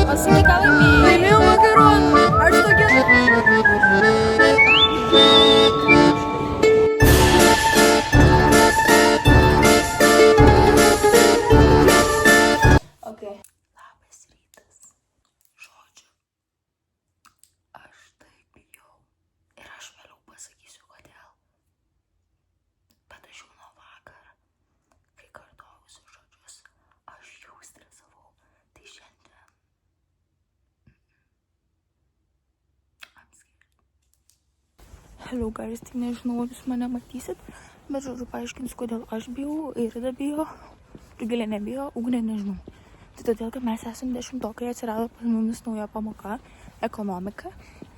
Pasakyk, ką laimėjai. Laimėjau makaronų. Aš tokia... Okay. Labas rytas. Žodžiu, aš taip bijau. Ir aš vėliau pasakysiu, kodėl. Bet aš jau nuo vakar, kai kartojausi žodžius, aš jau stresavau. Tai šiandien... I'm scared. Hello guys, tai nežinau, ar jūs mane matysit, bet žodžiu paaiškinsiu, kodėl aš bijau, Irida bijo, Rugilė nebijo, Ugnė nežinau. Tai todėl, kad mes esame 10-okai, atsirado pas mumis nauja pamoka, ekonomika,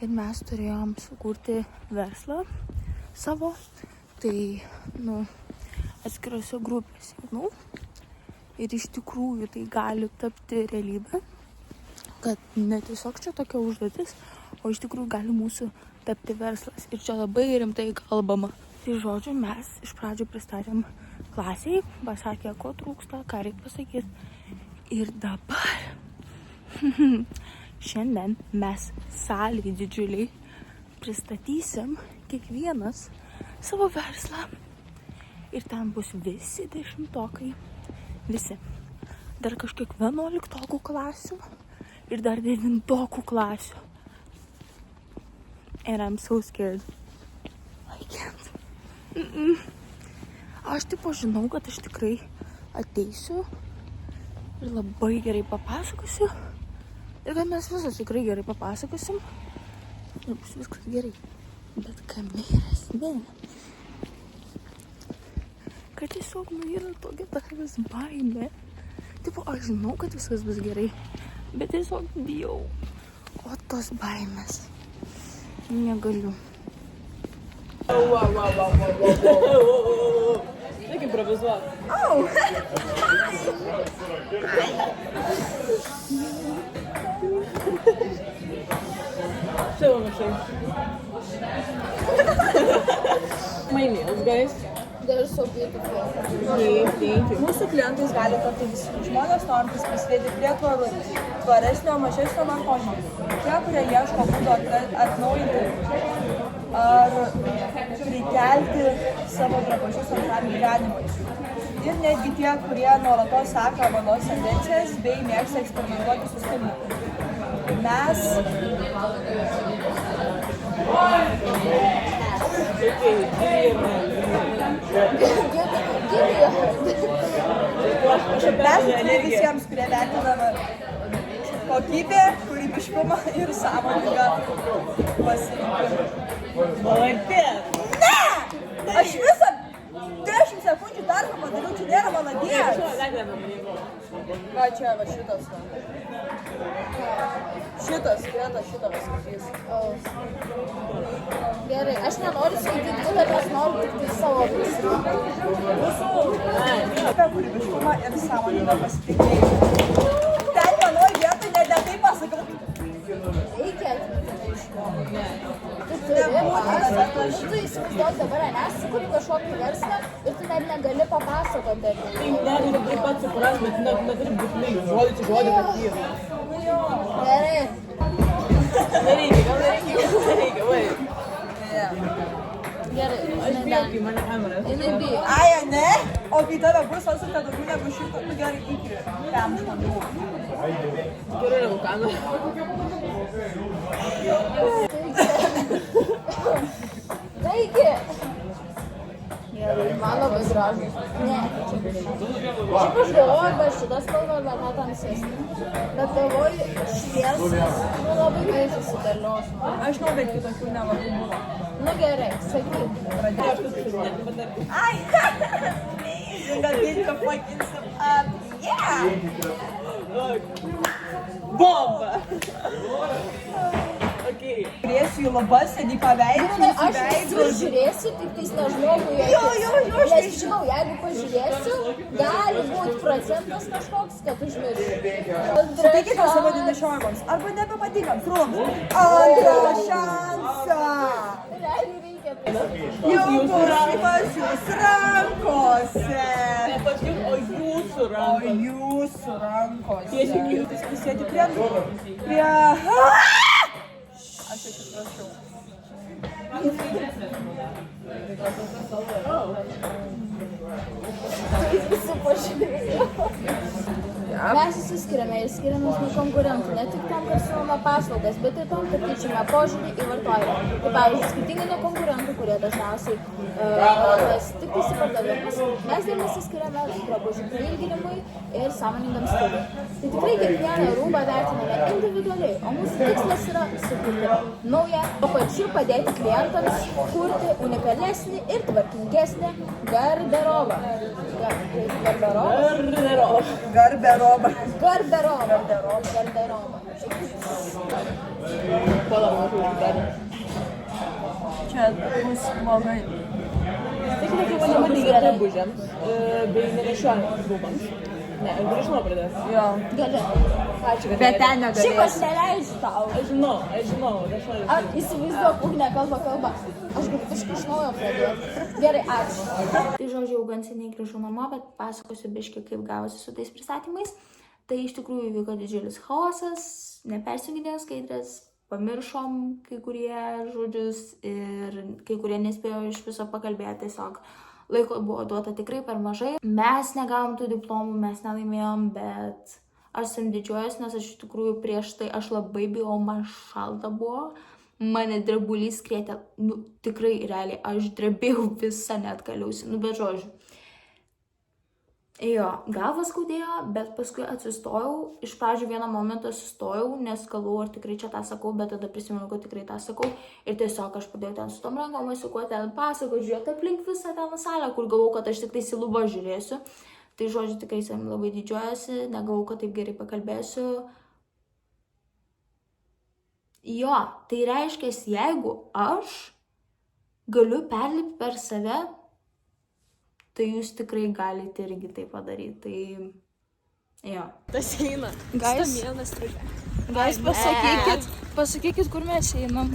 ir mes turėjom sukurti verslą savo, tai, atskirose grupėse, ir iš tikrųjų tai gali tapti realybę, kad ne tiesiog čia tokia užduotis, o iš tikrųjų gali mūsų tapti verslas. Ir čia labai rimtai kalbama. Tai žodžiu, mes iš pradžių pristatėm klasiai, pasakė, ko trūksta, ką reikia pasakyti. Ir dabar, šiandien mes salėj didžiuliai pristatysim kiekvienas savo verslą. Ir ten bus visi 10-okai, visi. Dar kažkiek 11-okų klasių ir dar 9-okų klasių. And I'm so scared. I can't. Aš tipo žinau, kad aš tikrai ateisiu ir labai gerai papasakosiu. Ir kad mes visos tikrai gerai papasakosim. Ir bus viskas gerai. Bet kame yra esmė? Kad tiesiog yra tokia tavęs baimė. Tipo, aš žinau, kad viskas bus gerai. Bet tiesiog bijau. O tos baimės. Negaliu. Reikia improvizuoti. Čia panašiai. My nails, guys. They're so beautiful. Thank you. Mūsų klientais gali tapti visi žmonės, norintys prisidėti prie tvaresnio, mažesnio vartojimo. Tie, kurie ieško būdų atnaujinti ar prikelti savo drabužius antram gyvenimui. Ir netgi tie, kurie nuolatos seka mados tendencijas bei mėgsta eksperimentuoti su stiliumi. Mes visiems, kurie vertiname kokybę, kūrybiškumą ir sąmoningą pasirinkimą. Maladės! Ne! Aš visą 10 sekundžių darbą padariau, čia nėra maladės. Va čia, va šitas. Šitas, Greta, šitą paskatys. Gerai, aš nenoriu skaityti, bet aš noriu tik tai savo pasirinkti. Apie kūrybiškumą ir sąmoningą pasitikėjimą. Ten manoj vietoj ne taip pasakau. Reikia atmintinai išmokti. Tu turi, tu įsivaizduok dabar, nesikuri kažkokį verslą ir tu net negali papasakoti apie tai. Neturi taip pat suprast, bet neturi būtinai žodį patys. Gerai. Nereikia, vai. Gerai, Aš bijau, kai mane kamera. jinai bijo. Ai, ne? O kai tave bus atsuka daugiau negu 100, tu gerai įkri. Tam žmonių. Turiu negu kamera. Taigi. Gerai, man labai gražus. Ne. Šiaip aš galvoju arba šitą spalvą, arba tą tamsesnį. Bet galvoju, šviesas, labai gerai susidėlios. Aš žinau, bet kitokių nelabai buvo. Nu gerai, sakyk. Ai, amazing, I did the fucking stuff up. Yeah! Bomba! Okay. Turėsiu į labas, sėdį paveikti, Aš visur žiūrėsiu, tik tais ne žmogui. Nes žinau, jeigu pažiūrėsiu, gali būti procentas kažkoks, kad užmiršiu. Suteikite savo nešiojimams arba nebepatikams rūms. Antrą šansą! Realiai reikia tai. Jau bus pas jūs rankose. Nepasakyk, o jūs jūsų rankos. Jūsų rankos. Tiesiai Jūs prisėdi prie... Aš atsiprašau. Mes įsiskiriame ir skiriamės nuo konkurentų, ne tik tam, kad siūlome paslaugas, bet ir tam, kad keičiame požiūrį į vartojimą. Tai pavyzdžiui, skirtingai nuo konkurentų, kurie dažniausiai orientuojasi tik įsipardavimus, mes dėmesį skiriame drabužių prailginimui ir sąmoningam stiliui. Tai tikrai kiekvieną rūbą vertiname individualiai, o mūsų tikslas yra sukurti naują, o pačiu padėti klientams kurti unikalesnį ir tvarkingesnį garderobą. Garderobą. Čia bus blogai. Tik nepatinka drabužiams, bei nenešiojamams rūbams. Ne, aš galiu iš naujo pradėti. Jo. Gali. Ačiū, kad Bet ten Šiaip negalėsiu. aš neleidžiu tau. Aš žinau. Ar įsivaizduok, Ugnė kalba. Aš galiu kažką iš naujo pradėti. Gerai, ačiū. Tai žodžiu, jau gan seniai grįžau namo, bet pasakosiu biškį, kaip gavosi su tais pristatymais. Tai iš tikrųjų vyko didžiulis chaosas, nepersijunginėjo skaidrės, pamiršom kai kurie žodžius ir kai kurie nespėjo iš viso pakalbėti, tiesiog laiko buvo duota tikrai per mažai. Mes negavom tų diplomų, mes nelaimėjom, bet aš savim didžiuojuosi, nes aš iš tikrųjų prieš tai aš labai bijau, man šalta buvo. Mane drebulys krėtė, tikrai realiai, aš drebėjau visą net kaliausi, bet žodžiu. Jo, galvą skaudėjo, bet paskui atsistojau, iš pradžių vieną momentą sustojau, nes galvojau, ar tikrai čia tą sakau, bet tada prisimenu, kad tikrai tą sakau. Ir tiesiog aš padėjau ten su tom rankom, masikuoti, ten pasakoti, žiūrėti aplink visą ten salę, kur galvojau, kad aš tik tai į lubą žiūrėsiu. Tai žodžiu, tikrai savim labai didžiuojasi, negalvojau, kad taip gerai pakalbėsiu. Jo, tai reiškia, jeigu aš galiu perlipti per save, tai jūs tikrai galite irgi tai padaryti. Tai jo. Tas eina. Guys, pasakykit, kur mes einam.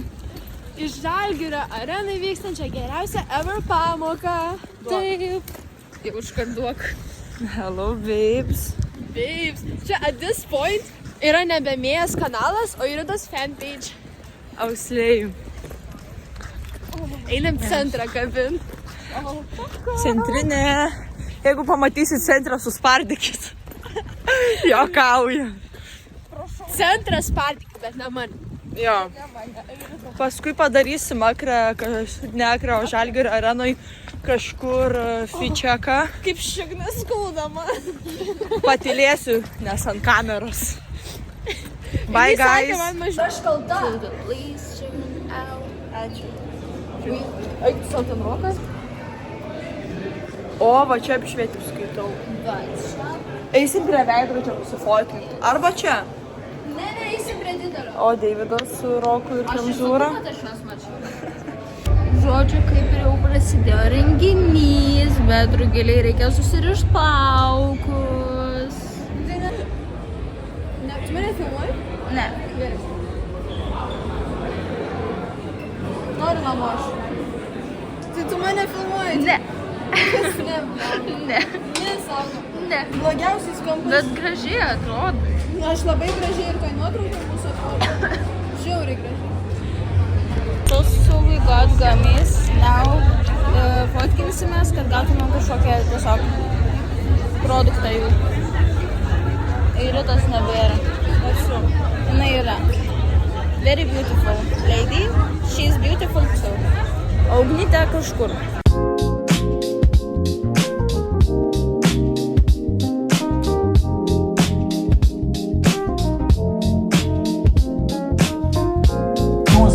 Iš Žalgirio arenai vykstančią geriausią ever pamoką. Taip. Jau užkarduok. Hello, babes. Babes. Čia at this point yra nebe Mėjas kanalas, o Iridos fanpage. Auslėjim. Einam centrą kabin. Centrinė. Jeigu pamatysit centrą, suspardykit. Jokauju. Centras partykit, bet ne man. Jo. Paskui padarysim ne o Žalgirio arenoj kažkur fičeką. Kaip šignas skaudama. Patylėsiu, nes ant kameros. Bye, guys. Aš kalta. Ačiū. Eik tu savo ten rokas. O, va čia apšvietimus skaitau. Eisim prie veidrodžio pasifotinti. Arba čia. Ne, eisim prie didelio. O Deividas su Roku ir Kemzūra. Žodžiu, kaip ir jau prasidėjo renginys, bet Rugiliai reikia susirišti plaukus. Tu mane filmuoji? Ne. Noriu namo aš. Tai tu mane filmuoji? Ne. Ne. Ne. Ne, sako. Ne. Blogiausias kampas. Bet gražiai atrodo. Aš labai gražiai ir toj nuotraukai mūsų atrodo. Žiauriai gražiai. So we got gummies. Now fotkinsimės, kad gautumėm kažkokią tiesiog produktą jų. Iritos nebėra. Esu. Jinai yra. Very beautiful lady. She's beautiful too. O Ugnytė kažkur.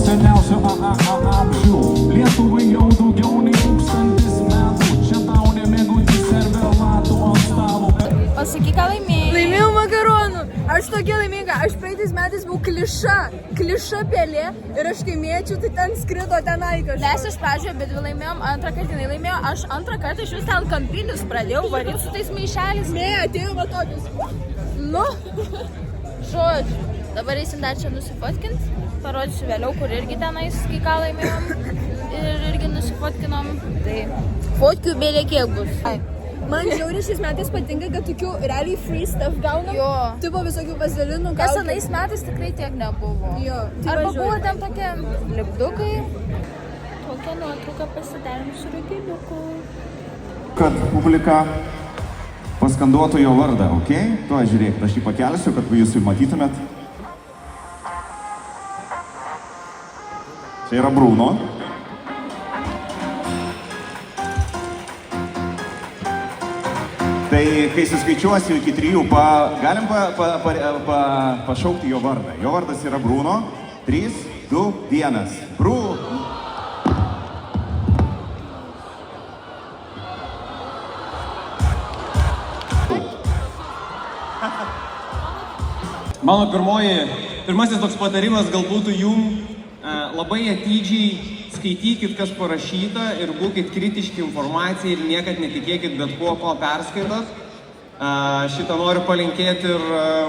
Seniausių amžių Lietuvai jau daugiau nei 1000 metų. Čia tau nemėgauti servelatų ant stalo. Pasakyk, ką laimėjai. Laimėjau makaronų. Aš tokia laiminga. Aš praeitais metais buvau kliša pelė ir aš kai mėčiau, tai ten skrido tenai kažkas. Mes iš pradžio abidvi laimėjom, antrą kartą jinai laimėjo, aš antrą kartą iš vis ten kampinius pradėjau varyti su tais maišeliais. Mėja atėjo va tokius. Nu, žodžiu, dabar eisim dar čia nusifotkinti, parodysiu vėliau, kur irgi tenais, kai ką laimėjom ir irgi nusifotkinom. Tai fotkių beveik kiek bus. Man žiauriai šiais metais patinka, kad tokių realiai free stuff gaunam. Jo. Tipo visokių vazelinų. Nes senais metais tikrai tiek nebuvo. Jo. Arba buvo ten tokie lipdukai. Tokia nuotrauka pasidarėm su rugiliuku. Kad publika paskanduotų jo vardą, okei? Tuo žiūrėk, aš jį pakelsiu, kad jūs jį matytumėt. Čia yra Bruno. Tai kai suskaičiuosiu iki 3, galim pašaukti jo vardą. Jo vardas yra Bruno. 3, 2, 1. Bruno. Mano pirmasis toks patarimas gal būtų jum labai atidžiai skaitykit, kas parašyta ir būkit kritiški informacijai ir niekad netikėkit bet ko perskaitot. Šitą noriu palinkėti ir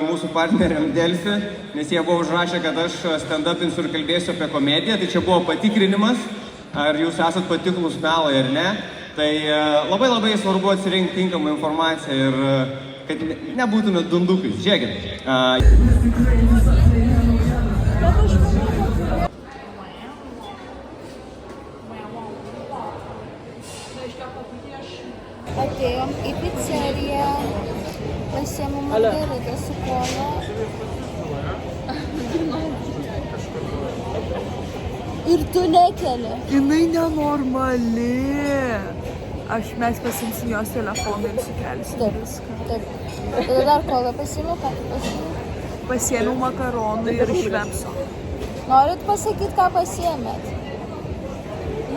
mūsų partneriam Delfi, nes jie buvo užrašę, kad aš stand-upinsiu ir kalbėsiu apie komediją, tai čia buvo patikrinimas, ar jūs esat patiklus melai ar ne. Tai labai svarbu atsirinkti tinkamą informaciją ir kad nebūtumėt dundukais. Žiūrėkit. Atėjom į pizzeriją, pasiėmėm margaritą su kola. Ir tu nekeli. Jinai nenormali. Mes pasimsim jos telefoną ir sukelsim viską. Taip. Tada dar kolą pasiėmiau, ką tu pasiėmiau? Pasiėmiau makaronų ir švepso. Norit pasakyti, ką pasiėmėt?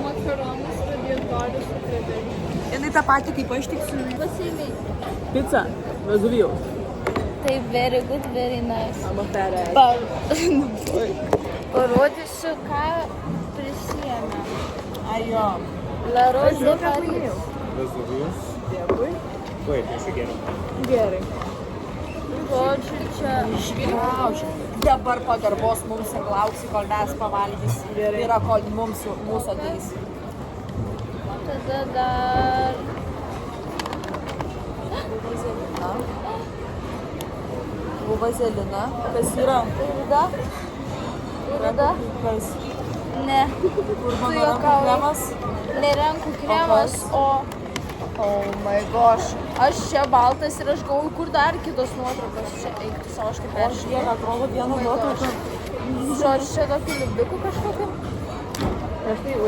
Makaronus radiatorius su krevečių. Jinai tą patį kaip aš tik su... Pasiėmei. Pizza. Vezuvijaus. Tai very good, very nice. I'm a fat ass. Parodysiu, ką prisėmė. Ajo. La Rose de Paris. Dėkui. Gerai. Žodžiu, čia Išgraužia. Dabar pagarbos mums ir lauksi, kol mes pavalgysim. Yra, kol mūsų ateis. tada dar... Vazelina. Kas yra? Irida. Irida. Kas? Ne. Kur Tu mano rankų juokauji. kremas? Ne rankų kremas, o... Oh my gosh. Aš čia baltas ir aš galvoju, kur dar kitos nuotraukos. Čia eik, tu savo aš kaip Aš jie atrodo vieną nuotrauką. Žodžiu, čia tokių lipdukų kažkokių.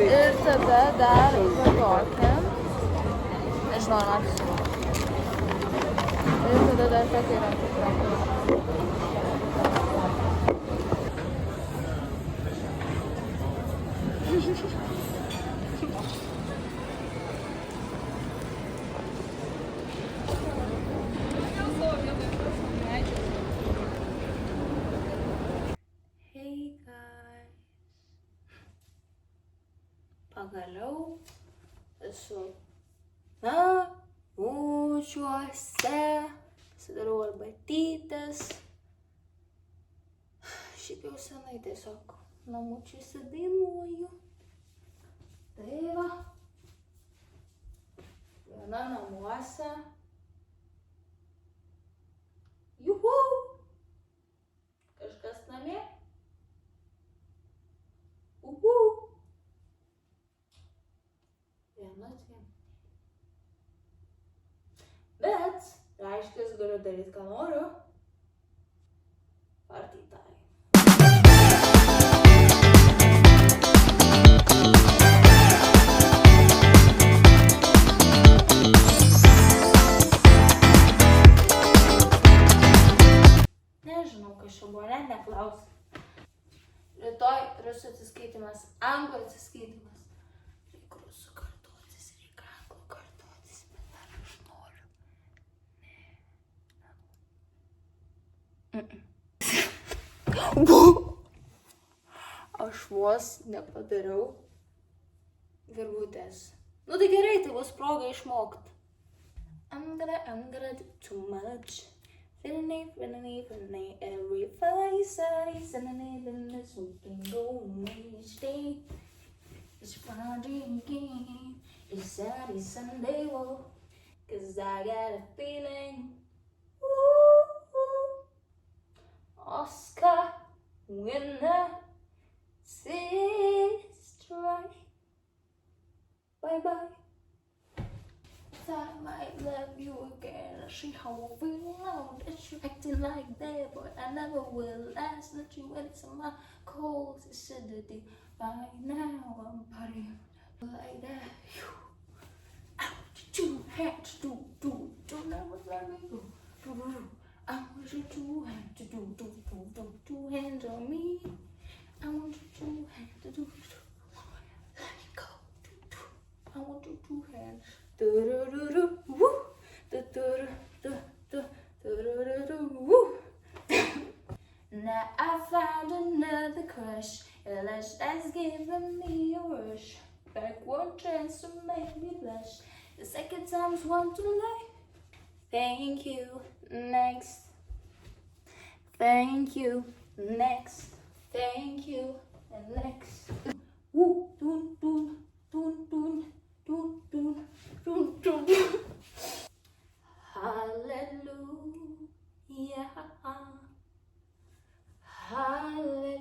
Ir tada dar tokia. Nežinau, ar matys. Ir tada dar tokia rankų krema. Hey guys. Pagaliau esu namučiuose. Pasidarau arbatytes. Šiaip jau senai tiesiog namučiuose dainuoju. Tai va. Viena namuose. Juhu! Kažkas namie? Uhu! Viena dviem. Bet, reiškia, galiu daryti, ką noriu. Party time. Nežinau, kas čia buvo, net neklausiu. Rytoj rusų atsiskaitimas, anglų atsiskaitimas. Reikia rusų kartuotis, reikia anglų kartuotis, bet dar aš noriu. Aš vos nepadariau virvutės. Nu tai gerai, tai bus proga išmokti. I'm gonna do too much. Feeling every face, and this we can go each day. It's fun drinking, it's Saturday, Sunday, whoa. 'cause I got a feeling. Ooh, Oscar winner, strike. Bye bye. I might love you again. See how I feel now that you acting like that, but I never will. Last night you into my cold acidity. Right now I'm partying like that. Two hands, do, never let me go. I want you two hands to do, two hands on me. I want you two hands to do, let me go, I want you two hands. Woo. Now I found another crush. That's giving me a rush. Back one chance to make me blush. The second time's one too late. Thank you. Next. Thank you. Next. Thank you. And next. Woo. Dun dun dun dun dun dun dun dun. Hallelujah. Hallelujah.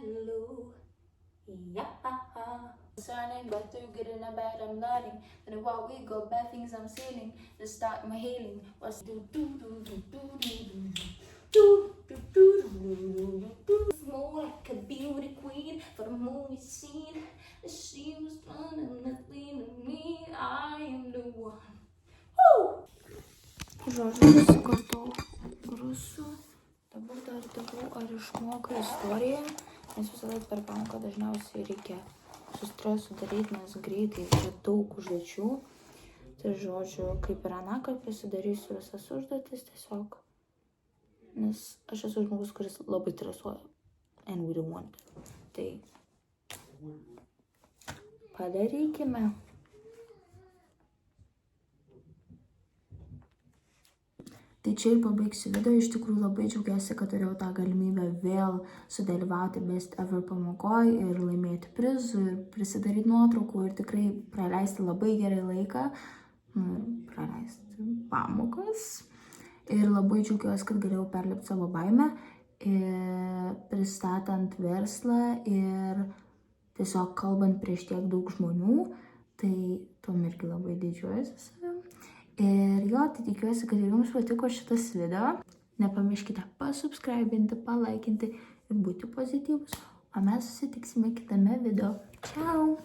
Concerning, but through good and bad I'm learning. And while we go, bad things I'm seeing. To start my healing. What's do do do do do do do do do do do. More like a beauty queen for the movie scene. She was running nothing to me. I am the one. Woo! Žodžiu, pasikartau rusų. Dabar dar tegul ar išmoka istoriją, nes visada per pamoką dažniausiai reikia su stresu daryti, nes greitai yra daug užduočių. Tai žodžiu, kaip ir anąkart pasidarysiu visas užduotis tiesiog, nes aš esu žmogus, kuris labai stresuoja. And we don't want that. Tai padarykime. Tai čia ir pabaigsiu video. Iš tikrųjų labai džiaugiuosi, kad turėjau tą galimybę vėl sudalyvauti Best Ever pamokoje ir laimėti prizų ir prisidaryti nuotraukų ir tikrai praleisti labai gerai laiką, praleisti pamokas. Ir labai džiaugiuosi, kad galėjau perlipti savo baimę, pristatant verslą ir tiesiog kalbant prieš tiek daug žmonių. Tai tuom irgi labai didžiuojuosi savim. Ir jo, tai tikiuosi, kad jums patiko šitas video. Nepamirškite pasubscribinti, palaikinti ir būti pozityvus. O mes susitiksime kitame video. Ciao!